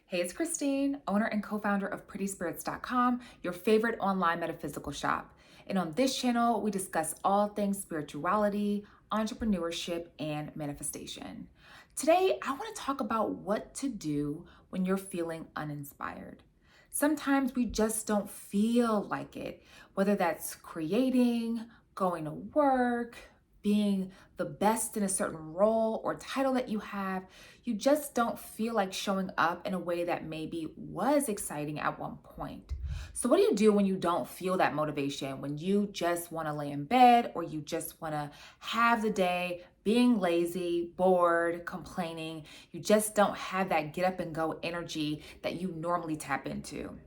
Hey, it's Christine, owner and co-founder of PrettySpirits.com, your favorite online metaphysical shop. And on this channel, we discuss all things spirituality, entrepreneurship, and manifestation. Today, I want to talk about what to do when you're feeling uninspired. Sometimes we just don't feel like it, whether that's creating, going to work, being the best in a certain role or title that you have. You just don't feel like showing up in a way that maybe was exciting at one point. So, what do you do when you don't feel that motivation? When you just want to lay in bed or you just want to have the day being lazy, bored, complaining? You just don't have that get up and go energy that you normally tap into.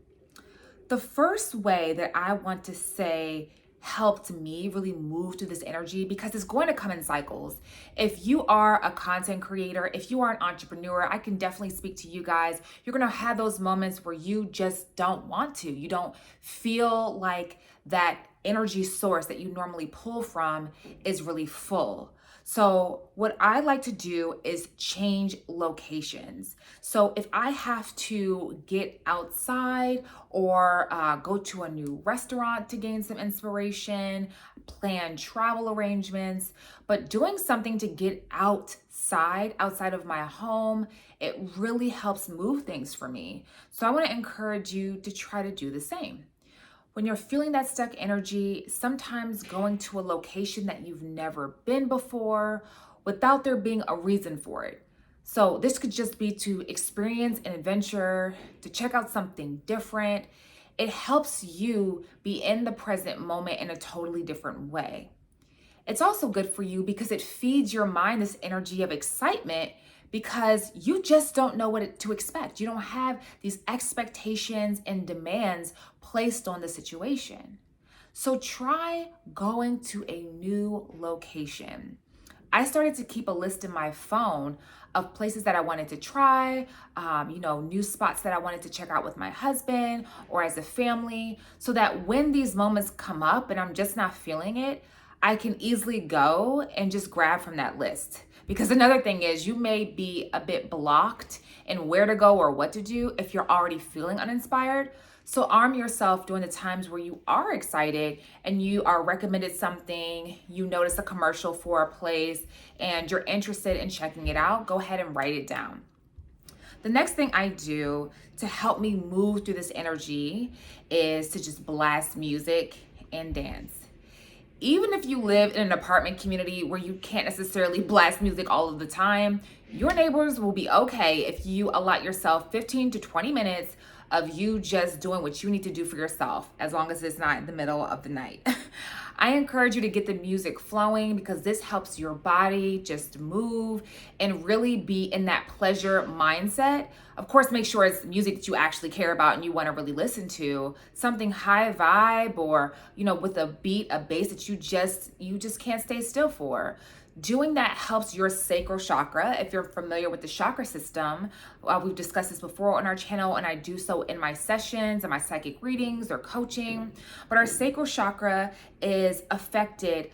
The first way that I want to say helped me really move through this energy, because it's going to come in cycles. If you are a content creator, if you are an entrepreneur, I can definitely speak to you guys. You're going to have those moments where you just don't want to. You don't feel like that energy source that you normally pull from is really full. So what I like to do is change locations. So if I have to get outside or go to a new restaurant to gain some inspiration, plan travel arrangements, but doing something to get outside of my home, it really helps move things for me. So I want to encourage you to try to do the same. When you're feeling that stuck energy, sometimes going to a location that you've never been before without there being a reason for it. So this could just be to experience an adventure, to check out something different. It helps you be in the present moment in a totally different way. It's also good for you because it feeds your mind this energy of excitement, because you just don't know to expect. You don't have these expectations and demands placed on the situation. So try going to a new location. I started to keep a list in my phone of places that I wanted to try, new spots that I wanted to check out with my husband or as a family, so that when these moments come up and I'm just not feeling it, I can easily go and just grab from that list. Because another thing is, you may be a bit blocked in where to go or what to do if you're already feeling uninspired. So arm yourself during the times where you are excited and you are recommended something, you notice a commercial for a place and you're interested in checking it out. Go ahead and write it down. The next thing I do to help me move through this energy is to just blast music and dance. Even if you live in an apartment community where you can't necessarily blast music all of the time, your neighbors will be okay if you allot yourself 15 to 20 minutes of you just doing what you need to do for yourself, as long as it's not in the middle of the night. I encourage you to get the music flowing, because this helps your body just move and really be in that pleasure mindset. Of course, make sure it's music that you actually care about and you want to really listen to, something high vibe or, with a beat, a bass that you just can't stay still for. Doing that helps your sacral chakra. If you're familiar with the chakra system, we've discussed this before on our channel, and I do so in my sessions and my psychic readings or coaching. But our sacral chakra is affected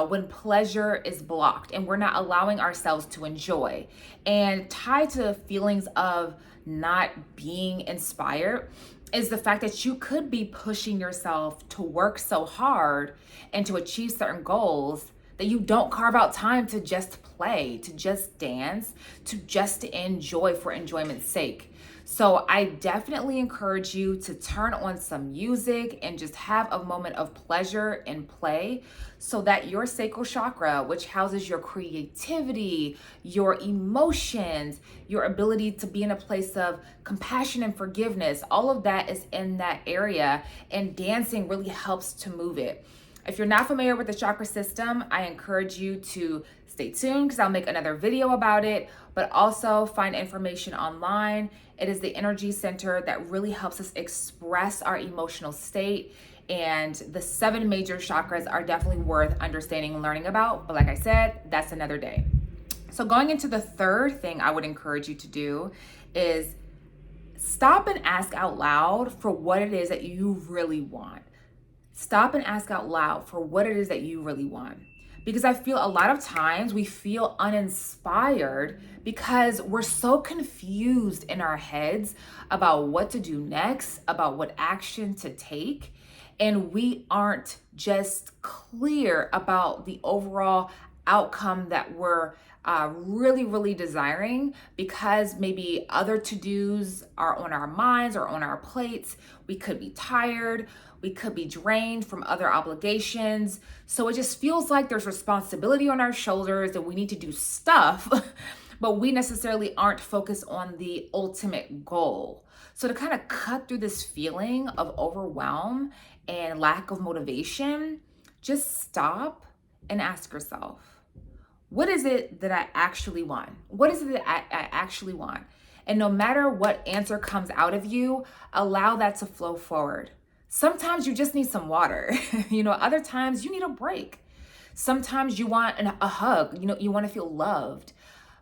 when pleasure is blocked and we're not allowing ourselves to enjoy. And tied to feelings of not being inspired is the fact that you could be pushing yourself to work so hard and to achieve certain goals that you don't carve out time to just play, to just dance, to just enjoy for enjoyment's sake. So I definitely encourage you to turn on some music and just have a moment of pleasure and play, so that your sacral chakra, which houses your creativity, your emotions, your ability to be in a place of compassion and forgiveness, all of that is in that area, and dancing really helps to move it. If you're not familiar with the chakra system, I encourage you to stay tuned, because I'll make another video about it, but also find information online. It is the energy center that really helps us express our emotional state, and the 7 major chakras are definitely worth understanding and learning about. But like I said, that's another day. So going into the third thing I would encourage you to do is stop and ask out loud for what it is that you really want. Stop and ask out loud for what it is that you really want. because I feel a lot of times we feel uninspired because we're so confused in our heads about what to do next, about what action to take, and we aren't just clear about the overall outcome that we're really desiring, because maybe other to-dos are on our minds or on our plates. We could be tired, we could be drained from other obligations. So it just feels like there's responsibility on our shoulders and we need to do stuff, but we necessarily aren't focused on the ultimate goal. So to kind of cut through this feeling of overwhelm and lack of motivation, just stop and ask yourself, what is it that I actually want? What is it that I actually want? And no matter what answer comes out of you, allow that to flow forward. Sometimes you just need some water. Other times you need a break. Sometimes you want a hug. You want to feel loved.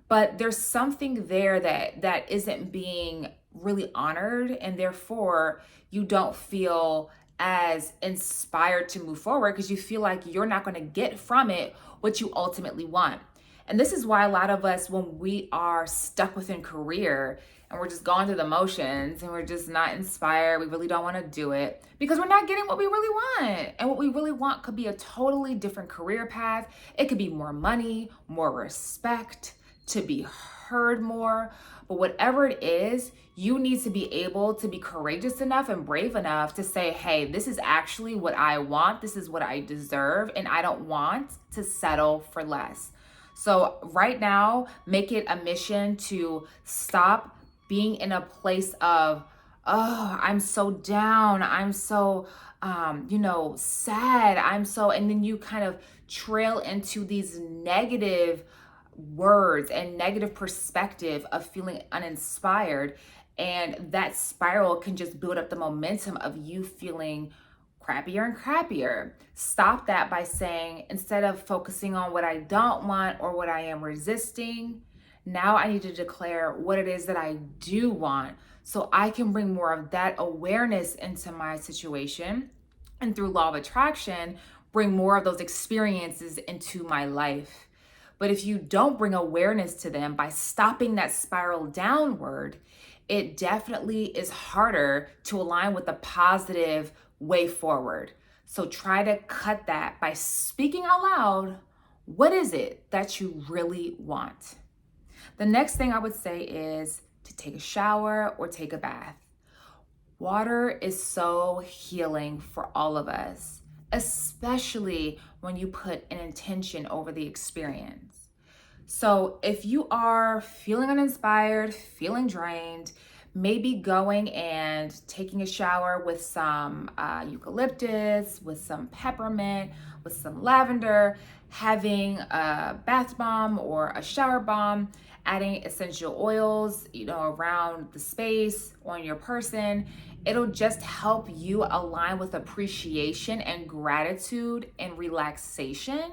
But there's something there that isn't being really honored, and therefore you don't feel as inspired to move forward because you feel like you're not going to get from it what you ultimately want. And this is why a lot of us, when we are stuck within career and we're just going through the motions and we're just not inspired, we really don't want to do it because we're not getting what we really want. And what we really want could be a totally different career path. It could be more money, more respect, to be heard more. But whatever it is, you need to be able to be courageous enough and brave enough to say, hey, this is actually what I want. This is what I deserve. And I don't want to settle for less. So right now, make it a mission to stop being in a place of, oh, I'm so down. I'm so, sad. And then you kind of trail into these negative words and negative perspective of feeling uninspired. And that spiral can just build up the momentum of you feeling crappier and crappier. Stop that by saying, instead of focusing on what I don't want or what I am resisting, now I need to declare what it is that I do want so I can bring more of that awareness into my situation. And through law of attraction, bring more of those experiences into my life. But if you don't bring awareness to them by stopping that spiral downward, it definitely is harder to align with the positive way forward. So try to cut that by speaking out loud. What is it that you really want? The next thing I would say is to take a shower or take a bath. Water is so healing for all of us, especially when you put an intention over the experience. So if you are feeling uninspired, feeling drained, maybe going and taking a shower with some eucalyptus, with some peppermint, with some lavender, having a bath bomb or a shower bomb, adding essential oils, around the space, on your person. It'll just help you align with appreciation and gratitude and relaxation.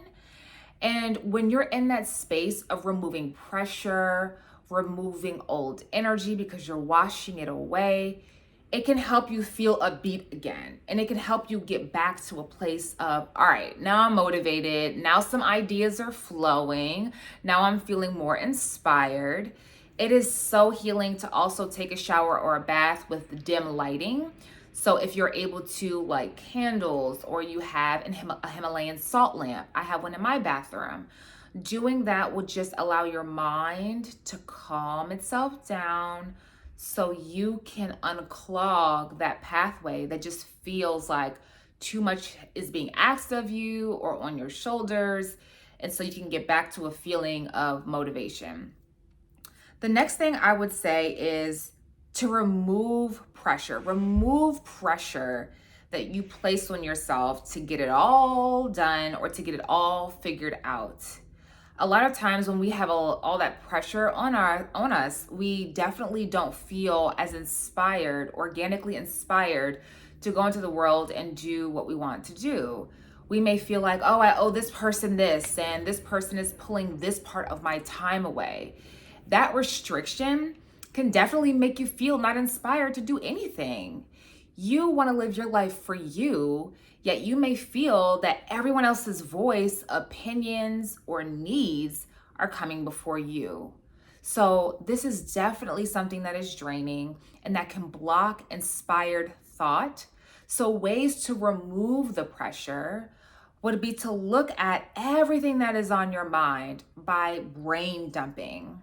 And when you're in that space of removing pressure, removing old energy because you're washing it away, it can help you feel upbeat again. And it can help you get back to a place of, all right, now I'm motivated. Now some ideas are flowing. Now I'm feeling more inspired. It is so healing to also take a shower or a bath with dim lighting. So if you're able to light candles, or you have a Himalayan salt lamp, I have one in my bathroom. Doing that will just allow your mind to calm itself down so you can unclog that pathway that just feels like too much is being asked of you or on your shoulders. And so you can get back to a feeling of motivation. The next thing I would say is to remove pressure. Remove pressure that you place on yourself to get it all done or to get it all figured out. A lot of times when we have all that pressure on us, we definitely don't feel as inspired, organically inspired, to go into the world and do what we want to do. We may feel like, oh, I owe this person this, and this person is pulling this part of my time away. That restriction can definitely make you feel not inspired to do anything. You want to live your life for you, yet you may feel that everyone else's voice, opinions, or needs are coming before you. So, this is definitely something that is draining and that can block inspired thought. So, ways to remove the pressure would be to look at everything that is on your mind by brain dumping.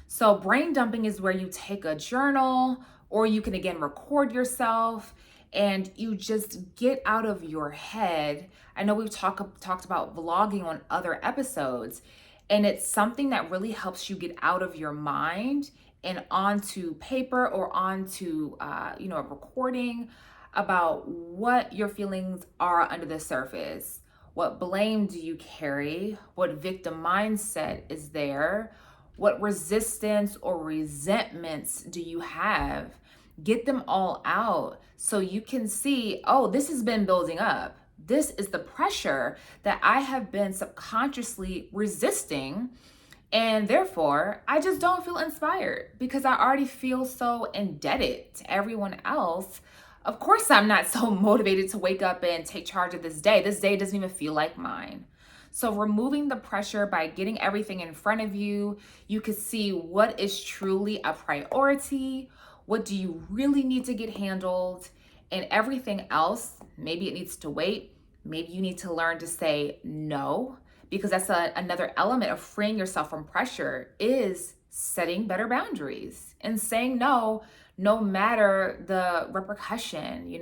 So, brain dumping is where you take a journal or you can again record yourself and you just get out of your head. I know we've talked about vlogging on other episodes, and it's something that really helps you get out of your mind and onto paper or onto a recording about what your feelings are under the surface. What blame do you carry? What victim mindset is there? What resistance or resentments do you have? Get them all out so you can see, oh, this has been building up. This is the pressure that I have been subconsciously resisting. And therefore, I just don't feel inspired because I already feel so indebted to everyone else. Of course, I'm not so motivated to wake up and take charge of this day. This day doesn't even feel like mine. So, removing the pressure by getting everything in front of you, you can see what is truly a priority. What do you really need to get handled? And everything else, maybe it needs to wait. Maybe you need to learn to say no, because that's another element of freeing yourself from pressure is setting better boundaries and saying no, no matter the repercussion.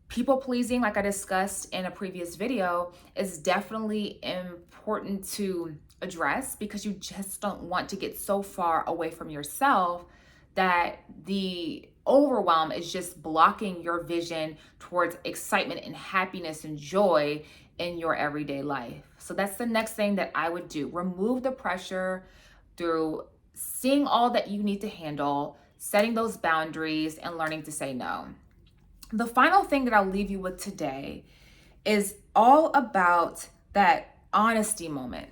People pleasing, like I discussed in a previous video, is definitely important to address because you just don't want to get so far away from yourself that the overwhelm is just blocking your vision towards excitement and happiness and joy in your everyday life. So that's the next thing that I would do. Remove the pressure through seeing all that you need to handle, setting those boundaries, and learning to say no. The final thing that I'll leave you with today is all about that honesty moment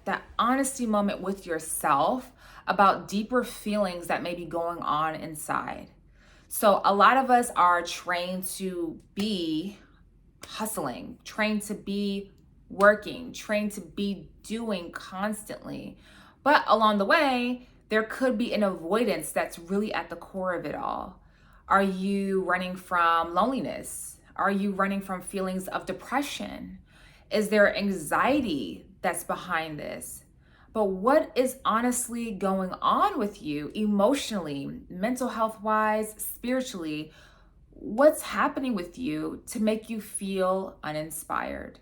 with yourself about deeper feelings that may be going on inside. So a lot of us are trained to be hustling, trained to be working, trained to be doing constantly. But along the way, there could be an avoidance that's really at the core of it all. Are you running from loneliness? Are you running from feelings of depression? Is there anxiety that's behind this? But what is honestly going on with you emotionally, mental health wise, spiritually? What's happening with you to make you feel uninspired?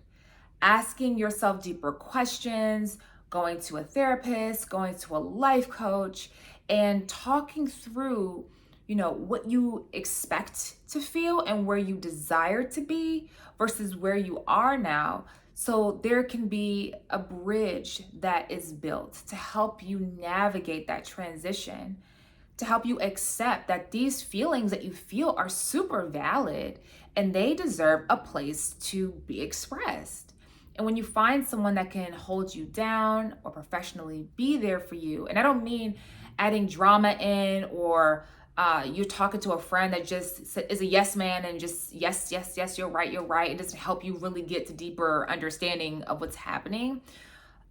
Asking yourself deeper questions, going to a therapist, going to a life coach, and talking through what you expect to feel and where you desire to be versus where you are now. So there can be a bridge that is built to help you navigate that transition, to help you accept that these feelings that you feel are super valid and they deserve a place to be expressed. And when you find someone that can hold you down or professionally be there for you, and I don't mean adding drama in or you're talking to a friend that just is a yes man and just yes, yes, yes, you're right. It doesn't help you really get to deeper understanding of what's happening.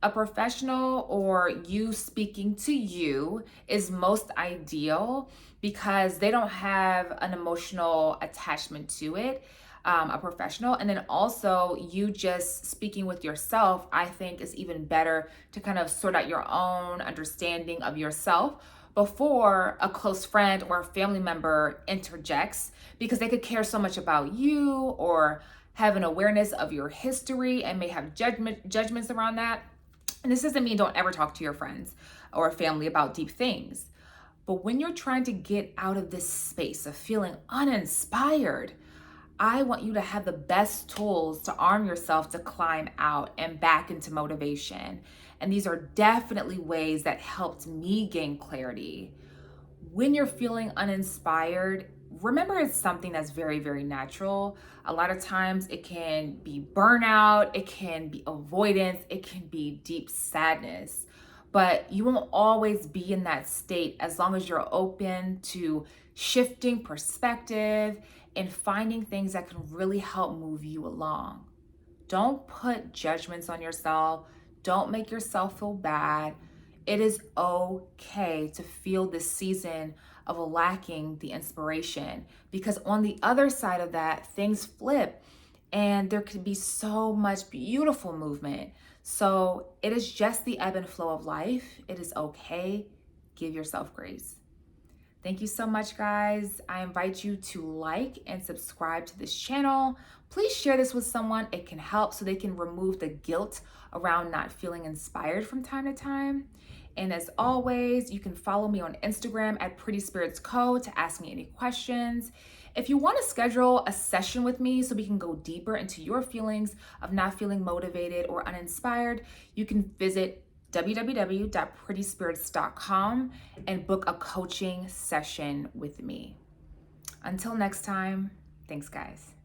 A professional or you speaking to you is most ideal because they don't have an emotional attachment to it. A professional, and then also you just speaking with yourself, I think is even better to kind of sort out your own understanding of yourself before a close friend or a family member interjects, because they could care so much about you or have an awareness of your history and may have judgments around that. And this doesn't mean don't ever talk to your friends or family about deep things. But when you're trying to get out of this space of feeling uninspired, I want you to have the best tools to arm yourself to climb out and back into motivation. And these are definitely ways that helped me gain clarity. When you're feeling uninspired, remember it's something that's very, very natural. A lot of times it can be burnout, it can be avoidance, it can be deep sadness. But you won't always be in that state as long as you're open to shifting perspective, and finding things that can really help move you along. Don't put judgments on yourself. Don't make yourself feel bad. It is okay to feel this season of lacking the inspiration, because on the other side of that, things flip and there could be so much beautiful movement. So it is just the ebb and flow of life. It is okay. Give yourself grace. Thank you so much, guys. I invite you to like and subscribe to this channel. Please share this with someone. It can help so they can remove the guilt around not feeling inspired from time to time. And as always, you can follow me on Instagram at Pretty Spirits Co. to ask me any questions. If you want to schedule a session with me so we can go deeper into your feelings of not feeling motivated or uninspired, you can visit www.prettyspirits.com and book a coaching session with me. Until next time, thanks, guys.